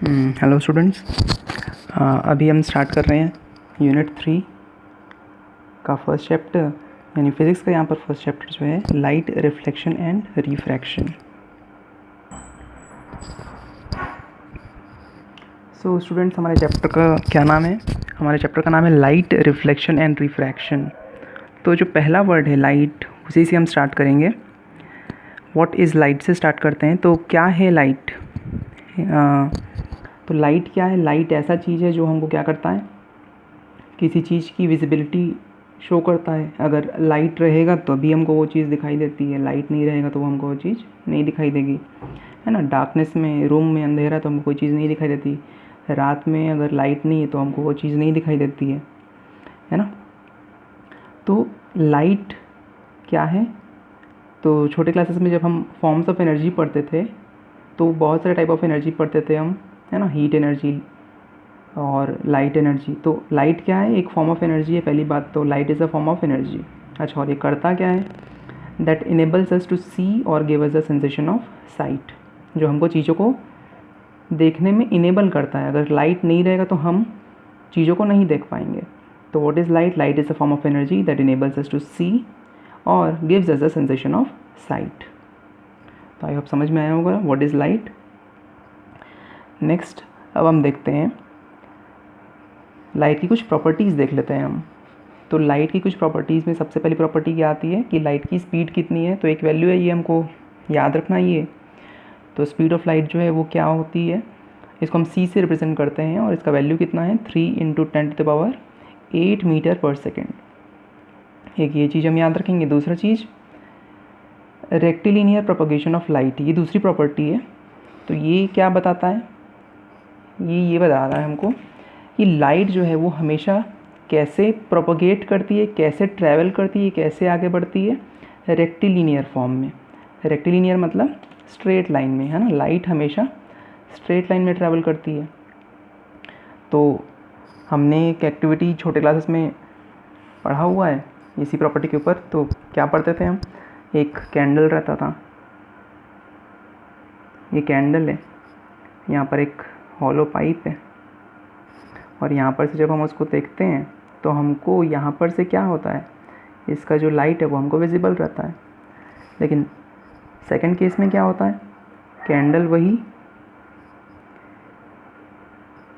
Hello students. अभी हम start कर रहे हैं यूनिट 3 का फर्स्ट चैप्टर, यानी फिज़िक्स का यहाँ पर फर्स्ट चैप्टर जो है light reflection and refraction. So students, हमारे चैप्टर का क्या नाम है? हमारे चैप्टर का नाम है लाइट रिफ्लेक्शन एंड रिफ्रैक्शन। तो जो पहला वर्ड है लाइट, उसी से हम स्टार्ट करेंगे। व्हाट इज़ लाइट से स्टार्ट करते हैं। तो क्या है लाइट? तो लाइट क्या है? लाइट ऐसा चीज़ है जो हमको क्या करता है, किसी चीज़ की विजिबिलिटी शो करता है। अगर लाइट रहेगा तो अभी हमको वो चीज़ दिखाई देती है, लाइट नहीं रहेगा तो वो हमको वो चीज़ नहीं दिखाई देगी, है ना। डार्कनेस में, रूम में अंधेरा तो हमको कोई चीज़ नहीं दिखाई देती। रात में अगर लाइट नहीं है तो हमको वो चीज़ नहीं दिखाई देती है ना। तो लाइट क्या है? तो छोटे क्लासेस में जब हम फॉर्म्स ऑफ एनर्जी पढ़ते थे तो बहुत सारे टाइप ऑफ एनर्जी पढ़ते थे हम, है ना। हीट एनर्जी और लाइट एनर्जी। तो लाइट क्या है? एक फॉर्म ऑफ एनर्जी है। पहली बात तो light is a form of energy. अच्छा, और ये करता क्या है? That enables us to see और give us the sensation of site, जो हमको चीज़ों को देखने में इनेबल करता है। अगर लाइट नहीं रहेगा तो हम चीज़ों को नहीं देख पाएंगे। तो what is light? Light is a form of energy that enables us to see और gives us the sensation of sight. तो आई होप समझ में आया होगा व्हाट इज़ लाइट। नेक्स्ट, अब हम देखते हैं लाइट की कुछ प्रॉपर्टीज़ देख लेते हैं हम। तो लाइट की कुछ प्रॉपर्टीज़ में सबसे पहली प्रॉपर्टी क्या आती है कि लाइट की स्पीड कितनी है। तो एक वैल्यू है, ये हमको याद रखना ये। तो स्पीड ऑफ लाइट जो है वो क्या होती है, इसको हम c से रिप्रेजेंट करते हैं और इसका वैल्यू कितना है 3 × 10⁸ मीटर पर सेकेंड। एक ये चीज़ हम याद रखेंगे। दूसरा चीज़ रेक्टिलिनियर प्रोपगेशन ऑफ लाइट, ये दूसरी प्रॉपर्टी है। तो ये क्या बताता है? ये बता रहा है हमको कि लाइट जो है वो हमेशा कैसे प्रोपगेट करती है, कैसे ट्रैवल करती है, कैसे आगे बढ़ती है, रेक्टिलिनियर फॉर्म में। रेक्टिलिनियर मतलब स्ट्रेट लाइन में, है ना। लाइट हमेशा स्ट्रेट लाइन में ट्रैवल करती है। तो हमने एक एक्टिविटी छोटे क्लासेस में पढ़ा हुआ है इसी प्रॉपर्टी के ऊपर। तो क्या पढ़ते थे हम? एक कैंडल रहता था, ये कैंडल है, यहाँ पर एक हॉलो पाइप है और यहाँ पर से जब हम उसको देखते हैं तो हमको यहाँ पर से क्या होता है, इसका जो लाइट है वो हमको विजिबल रहता है। लेकिन सेकंड केस में क्या होता है, कैंडल वही,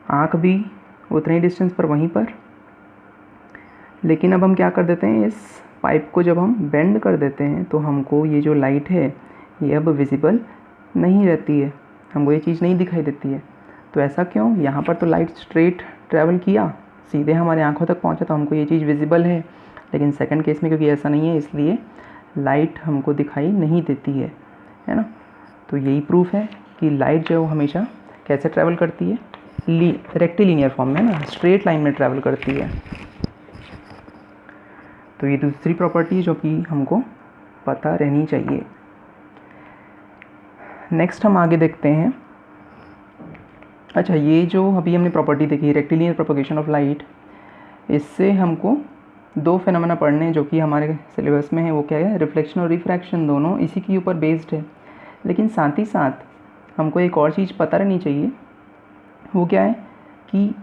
आँख भी उतने ही डिस्टेंस पर वहीं पर। लेकिन अब हम क्या कर देते हैं, इस पाइप को जब हम बेंड कर देते हैं तो हमको ये जो लाइट है ये अब विजिबल नहीं रहती है, हमको ये चीज़ नहीं दिखाई देती है। तो ऐसा क्यों? यहाँ पर तो लाइट स्ट्रेट ट्रैवल किया, सीधे हमारे आंखों तक पहुँचा, तो हमको ये चीज़ विजिबल है। लेकिन सेकंड केस में क्योंकि ऐसा नहीं है, इसलिए लाइट हमको दिखाई नहीं देती है ना। तो यही प्रूफ है कि लाइट जो है वो हमेशा कैसे ट्रैवल करती है, रेक्टिलिनियर फॉर्म में ना, स्ट्रेट लाइन में ट्रैवल करती है। तो ये दूसरी प्रॉपर्टी है जो कि हमको पता रहनी चाहिए। नेक्स्ट हम आगे देखते हैं। अच्छा, ये जो अभी हमने प्रॉपर्टी देखी रेक्टिलिनियर प्रोपगेशन ऑफ लाइट, इससे हमको दो फेनोमेना पढ़ने हैं जो कि हमारे सिलेबस में है। वो क्या है? रिफ्लेक्शन और रिफ्रैक्शन, दोनों इसी के ऊपर बेस्ड है। लेकिन साथ ही साथ हमको एक और चीज़ पता रहनी चाहिए। वो क्या है कि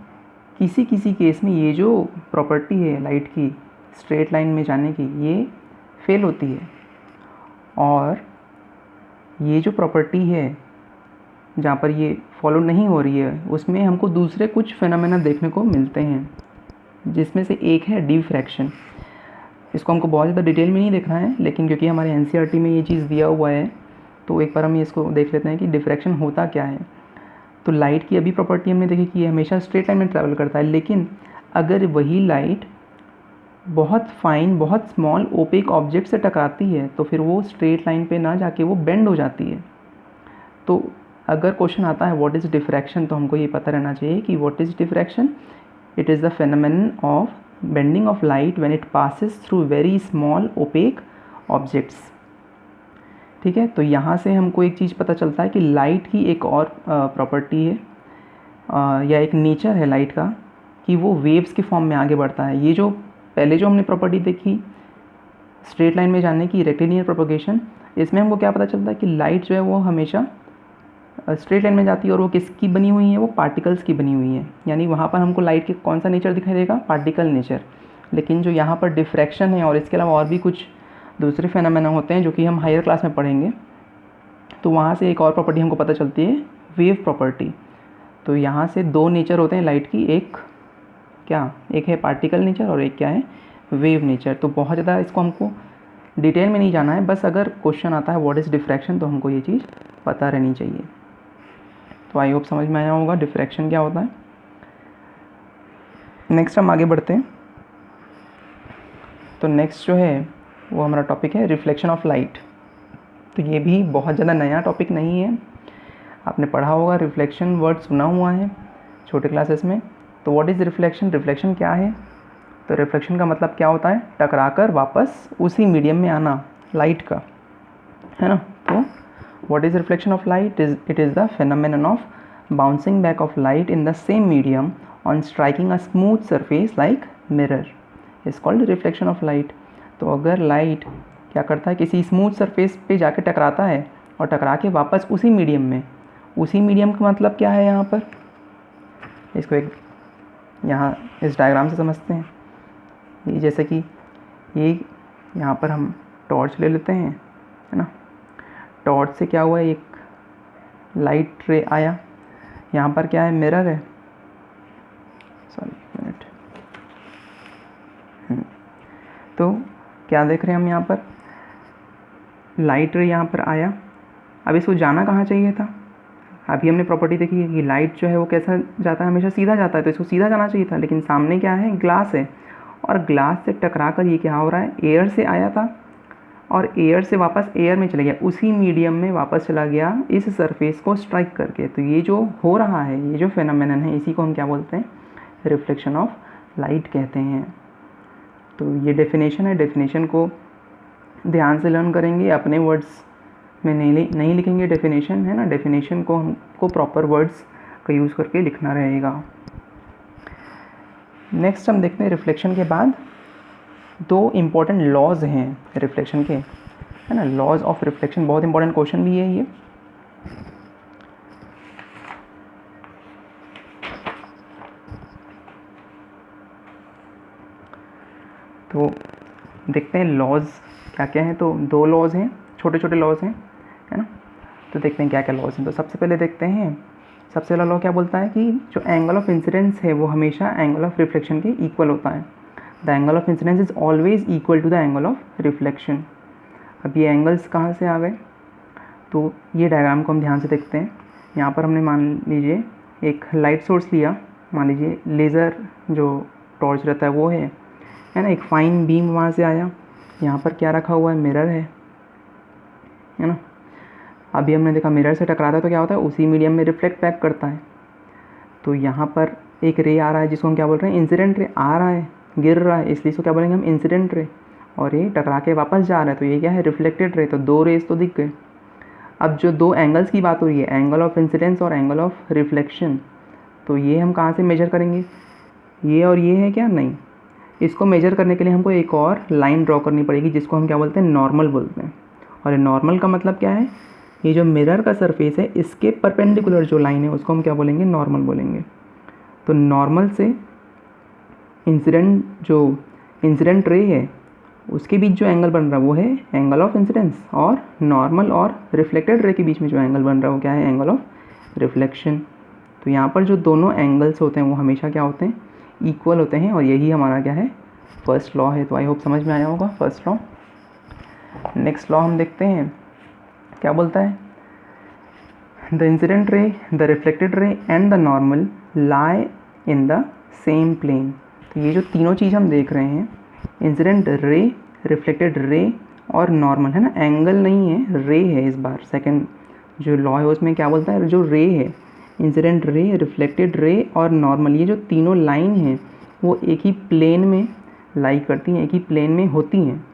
किसी किसी केस में ये जो प्रॉपर्टी है लाइट की स्ट्रेट लाइन में जाने की, ये फेल होती है। और ये जो प्रॉपर्टी है जहाँ पर ये फॉलो नहीं हो रही है, उसमें हमको दूसरे कुछ फेनोमेना देखने को मिलते हैं, जिसमें से एक है डिफ्रैक्शन। इसको हमको बहुत ज़्यादा डिटेल में नहीं देखना है, लेकिन क्योंकि हमारे एनसीईआरटी में ये चीज़ दिया हुआ है तो एक बार हम इसको देख लेते हैं कि डिफ्रैक्शन होता क्या है। तो लाइट की अभी प्रॉपर्टी हमने देखी कि ये हमेशा स्ट्रेट लाइन में ट्रैवल करता है। लेकिन अगर वही लाइट बहुत फाइन, बहुत स्मॉल ओपेक ऑब्जेक्ट से टकराती है तो फिर वो स्ट्रेट लाइन पे ना जाके वो बेंड हो जाती है। तो अगर क्वेश्चन आता है व्हाट इज़ डिफ्रैक्शन, तो हमको ये पता रहना चाहिए कि what is diffraction. It is the phenomenon of bending of light when it passes through very small opaque objects. ठीक है। तो यहाँ से हमको एक चीज़ पता चलता है कि लाइट की एक और प्रॉपर्टी है या एक नेचर है लाइट का कि वो वेव्स के फॉर्म में आगे बढ़ता है। ये जो पहले जो हमने प्रॉपर्टी देखी स्ट्रेट लाइन में जाने की, रेक्टिलिनियर प्रोपगेशन, इसमें हमको क्या पता चलता है कि लाइट जो है वो हमेशा स्ट्रेट लाइन में जाती है और वो किसकी बनी हुई है, वो पार्टिकल्स की बनी हुई है, यानी वहाँ पर हमको लाइट के कौन सा नेचर दिखाई देगा, पार्टिकल नेचर। लेकिन जो यहाँ पर डिफ्रैक्शन है और इसके अलावा और भी कुछ दूसरे फेनोमेना होते हैं जो कि हम हायर क्लास में पढ़ेंगे, तो वहाँ से एक और प्रॉपर्टी हमको पता चलती है, वेव प्रॉपर्टी। तो यहाँ से दो नेचर होते हैं लाइट की, एक है पार्टिकल नेचर और एक क्या है, वेव नेचर। तो बहुत ज़्यादा इसको हमको डिटेल में नहीं जाना है, बस अगर क्वेश्चन आता है व्हाट इज़ डिफ्रैक्शन तो हमको ये चीज़ पता रहनी चाहिए। तो आई होप समझ में आया होगा डिफ्रैक्शन क्या होता है। नेक्स्ट हम आगे बढ़ते हैं। तो नेक्स्ट जो है वो हमारा टॉपिक है रिफ्लेक्शन ऑफ लाइट। तो ये भी बहुत ज़्यादा नया टॉपिक नहीं है, आपने पढ़ा होगा, रिफ्लेक्शन वर्ड सुना हुआ है छोटे क्लासेस में। तो व्हाट इज़ रिफ्लेक्शन, रिफ्लेक्शन क्या है, तो रिफ्लेक्शन का मतलब क्या होता है, टकराकर वापस उसी मीडियम में आना लाइट का, है ना। तो what is reflection of light, it is the phenomenon of bouncing back of light in the same medium on striking a smooth surface like mirror is called reflection of light. तो अगर light क्या करता है, किसी smooth surface पे जाके टकराता है और टकरा के वापस उसी मीडियम में, उसी मीडियम का मतलब क्या है, यहाँ पर इसको एक यहाँ इस डायग्राम से समझते हैं। ये जैसे कि ये यहाँ पर हम टॉर्च ले लेते हैं, है ना। टॉर्च से क्या हुआ, एक लाइट रे आया, यहाँ पर क्या है, मिरर है, सॉरी मिनट। तो क्या देख रहे हैं हम यहाँ पर, लाइट रे यहाँ पर आया। अब इसको जाना कहाँ चाहिए था, अभी हमने प्रॉपर्टी देखी है कि लाइट जो है वो कैसा जाता है, हमेशा सीधा जाता है, तो इसको सीधा जाना चाहिए था। लेकिन सामने क्या है, ग्लास है, और ग्लास से टकरा कर ये क्या हो रहा है, एयर से आया था और एयर से वापस एयर में चला गया, उसी मीडियम में वापस चला गया इस सरफेस को स्ट्राइक करके। तो ये जो हो रहा है, ये जो फेनोमेनन है, इसी को हम क्या बोलते हैं, रिफ्लेक्शन ऑफ लाइट कहते हैं। तो ये डेफिनेशन है, डेफिनेशन को ध्यान से लर्न करेंगे, अपने वर्ड्स में नहीं लिखेंगे डेफिनेशन, है ना। डेफिनेशन को हमको प्रॉपर वर्ड्स का यूज़ करके लिखना रहेगा। नेक्स्ट हम देखते हैं रिफ्लेक्शन के बाद दो इम्पॉर्टेंट लॉज हैं रिफ्लेक्शन के, है ना। लॉज ऑफ रिफ्लेक्शन बहुत इंपॉर्टेंट क्वेश्चन भी है ये। तो देखते हैं लॉज क्या क्या हैं। तो दो लॉज हैं, छोटे छोटे लॉज हैं, है ना। तो देखते हैं क्या क्या लॉज हैं। तो सबसे पहले देखते हैं, सबसे पहला लॉ क्या बोलता है कि जो एंगल ऑफ इंसिडेंस है वो हमेशा एंगल ऑफ रिफ्लेक्शन के इक्वल होता है। The angle of incidence is always equal to the angle of reflection. अब ये एंगल्स कहाँ से आ गए, तो ये डायग्राम को हम ध्यान से देखते हैं। यहाँ पर हमने मान लीजिए एक लाइट सोर्स लिया, मान लीजिए लेज़र जो टॉर्च रहता है वो है ना। एक फाइन बीम वहाँ से आया, यहाँ पर क्या रखा हुआ है, मिरर है ना। अभी हमने देखा मिरर से टकराता है तो क्या होता है, उसी मीडियम में रिफ्लेक्ट बैक करता है। तो यहाँ पर एक रे आ रहा है जिसको हम क्या बोल रहे हैं, इंसिडेंट रे आ रहा है, गिर रहा है, इसलिए इसको क्या बोलेंगे हम, इंसिडेंट रे। और ये टकरा के वापस जा रहा है, तो ये क्या है, रिफ्लेक्टेड रे। तो दो रेस तो दिख गए। अब जो दो एंगल्स की बात हो रही है, एंगल ऑफ इंसिडेंस और एंगल ऑफ रिफ्लेक्शन, तो ये हम कहाँ से मेजर करेंगे, ये और ये है क्या, नहीं। इसको मेजर करने के लिए हमको एक और लाइन ड्रॉ करनी पड़ेगी जिसको हम क्या बोलते हैं, नॉर्मल बोलते हैं। और ये नॉर्मल का मतलब क्या है, ये जो मिरर का सरफेस है इसके परपेंडिकुलर जो लाइन है उसको हम क्या बोलेंगे, नॉर्मल बोलेंगे। तो नॉर्मल से इंसिडेंट रे है उसके बीच जो एंगल बन रहा है वो है एंगल ऑफ इंसिडेंस, और नॉर्मल और रिफ्लेक्टेड रे के बीच में जो एंगल बन रहा है वो क्या है, एंगल ऑफ रिफ्लेक्शन। तो यहाँ पर जो दोनों एंगल्स होते हैं वो हमेशा क्या होते हैं, इक्वल होते हैं, और यही हमारा क्या है, फर्स्ट लॉ है। तो आई होप समझ में आया होगा फर्स्ट लॉ। नेक्स्ट लॉ हम देखते हैं क्या बोलता है, the incident ray, the reflected ray and the normal lie in the same plane. तो ये जो तीनों चीज़ हम देख रहे हैं, इंसिडेंट रे, रिफ्लेक्टेड रे और नॉर्मल, है ना, एंगल नहीं है, रे है इस बार। सेकंड जो लॉ है उसमें क्या बोलता है, जो रे है, इंसिडेंट रे, रिफ्लेक्टेड रे और नॉर्मल, ये जो तीनों लाइन हैं वो एक ही प्लेन में लाई करती हैं, एक ही प्लेन में होती हैं,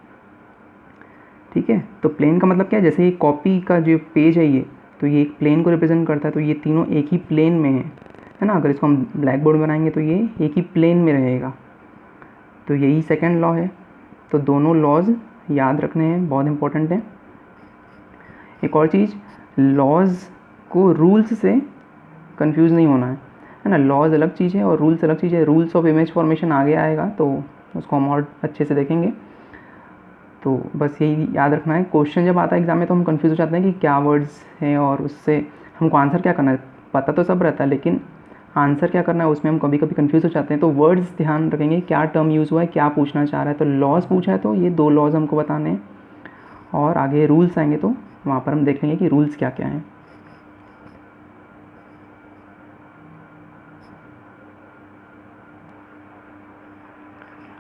ठीक है। तो प्लेन का मतलब क्या है, जैसे ये कॉपी का जो पेज है ये, तो ये एक प्लेन को रिप्रेजेंट करता है, तो ये तीनों एक ही प्लेन में है ना। अगर इसको हम ब्लैक बोर्ड बनाएंगे तो ये एक ही प्लेन में रहेगा। तो यही सेकंड लॉ है। तो दोनों लॉज याद रखने हैं, बहुत इंपॉर्टेंट है। एक और चीज़, लॉज आपको रूल्स से कंफ्यूज नहीं होना है ना। लॉज अलग चीज़ है और रूल्स अलग चीज़ है। रूल्स ऑफ इमेज फॉर्मेशन आगे आएगा तो उसको हम और अच्छे से देखेंगे। तो बस यही याद रखना है, क्वेश्चन जब आता है एग्जाम में तो हम कंफ्यूज हो जाते हैं कि क्या वर्ड्स हैं और उससे हमको आंसर क्या करना है। पता तो सब रहता है लेकिन आंसर क्या करना है उसमें हम कभी कभी कंफ्यूज हो जाते हैं। तो वर्ड्स ध्यान रखेंगे, क्या टर्म यूज़ हुआ है, क्या पूछना चाह रहा है। तो लॉज पूछा है तो ये 2 लॉज हमको बताने हैं और आगे रूल्स आएंगे तो वहाँ पर हम देख लेंगे कि रूल्स क्या क्या हैं।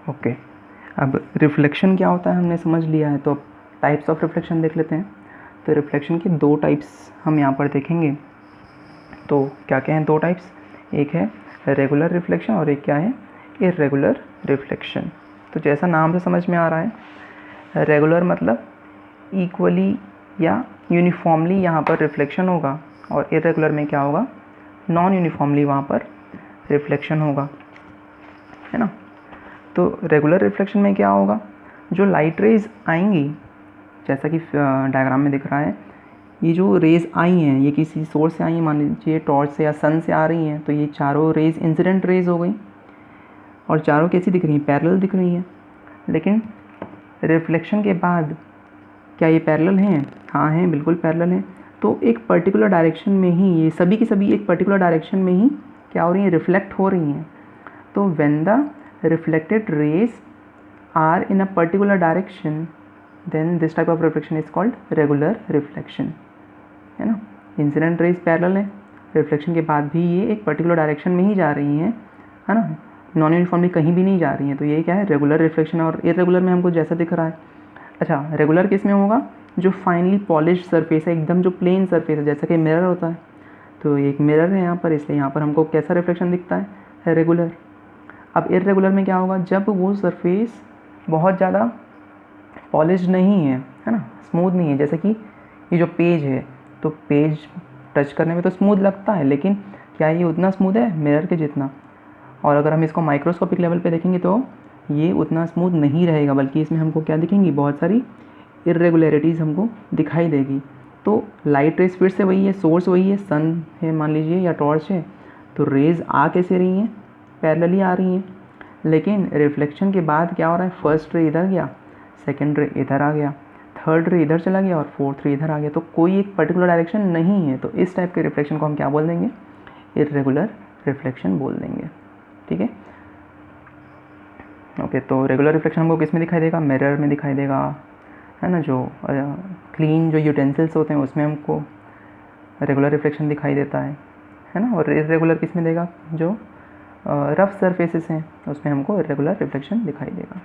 ओके, अब रिफ्लेक्शन क्या होता है हमने समझ लिया है, तो अब टाइप्स ऑफ रिफ्लेक्शन देख लेते हैं। तो रिफ्लेक्शन की 2 टाइप्स हम यहाँ पर देखेंगे। तो क्या क्या हैं 2 टाइप्स, एक है रेगुलर रिफ्लेक्शन और एक क्या है इर्रेगुलर रिफ्लेक्शन। तो जैसा नाम से समझ में आ रहा है, रेगुलर मतलब इक्वली या यूनिफॉर्मली यहाँ पर रिफ्लेक्शन होगा और इर्रेगुलर में क्या होगा, नॉन यूनिफॉर्मली वहाँ पर रिफ्लेक्शन होगा, है ना। तो रेगुलर रिफ्लेक्शन में क्या होगा, जो लाइट रेज आएंगी जैसा कि डायग्राम में दिख रहा है, ये जो रेज़ आई हैं ये किसी सोर्स से आई हैं, मान लीजिए टॉर्च से या सन से आ रही हैं, तो ये चारों रेज़ इंसिडेंट रेज़ हो गई और चारों कैसी दिख रही हैं, पैरेलल दिख रही हैं। लेकिन रिफ्लेक्शन के बाद क्या ये पैरेलल हैं, हाँ हैं, बिल्कुल पैरेलल हैं। तो एक पर्टिकुलर डायरेक्शन में ही ये सभी की सभी एक पर्टिकुलर डायरेक्शन में ही क्या हो रही हैं, रिफ्लेक्ट हो रही हैं। तो when the reflected rays are in a particular direction then this type of reflection is called regular reflection, है ना। इंसिडेंट रेज पैरेलल है, रिफ्लेक्शन के बाद भी ये एक पर्टिकुलर डायरेक्शन में ही जा रही हैं, है ना, नॉन यूनिफॉर्मली कहीं भी नहीं जा रही हैं। तो ये क्या है, रेगुलर रिफ्लेक्शन। और इर्रेगुलर में हमको जैसा दिख रहा है, अच्छा रेगुलर किस में होगा, जो फाइनली पॉलिश सरफेस है, एकदम जो प्लेन सरफेस है, जैसा कि मिरर होता है। तो एक मिरर है यहाँ पर, इसलिए यहाँ पर हमको कैसा रिफ्लेक्शन दिखता है, रेगुलर। अब इर्रेगुलर में क्या होगा, जब वो सरफेस बहुत ज़्यादा पॉलिश नहीं है ना, स्मूथ नहीं है। जैसे कि ये जो पेज है, तो पेज टच करने में तो स्मूथ लगता है लेकिन क्या ये उतना स्मूथ है मिरर के जितना। और अगर हम इसको माइक्रोस्कोपिक लेवल पे देखेंगे तो ये उतना स्मूथ नहीं रहेगा, बल्कि इसमें हमको क्या दिखेंगी, बहुत सारी इरेगुलरिटीज़ हमको दिखाई देगी। तो लाइट रेज फिर से वही है, सोर्स वही है, सन है मान लीजिए या टॉर्च है। तो रेज़ आ कैसे रही हैं, पैरेलली आ रही हैं। लेकिन रिफ्लेक्शन के बाद क्या हो रहा है, फर्स्ट रे इधर गया, सेकेंड रे इधर आ गया, थर्ड रे इधर चला गया और फोर्थ रे इधर आ गया। तो कोई एक पर्टिकुलर डायरेक्शन नहीं है। तो इस टाइप के रिफ्लेक्शन को हम क्या बोल देंगे, इर्रेगुलर रिफ्लेक्शन बोल देंगे, ठीक है। ओके, तो रेगुलर रिफ्लेक्शन हमको किस में दिखाई देगा, मिरर में दिखाई देगा, है ना। जो क्लीन जो यूटेंसिल्स होते हैं उसमें हमको रेगुलर रिफ्लेक्शन दिखाई देता है ना। और इर्रेगुलर किस में देगा, जो रफ सरफेसेस हैं उसमें हमको इर्रेगुलर रिफ्लेक्शन दिखाई देगा।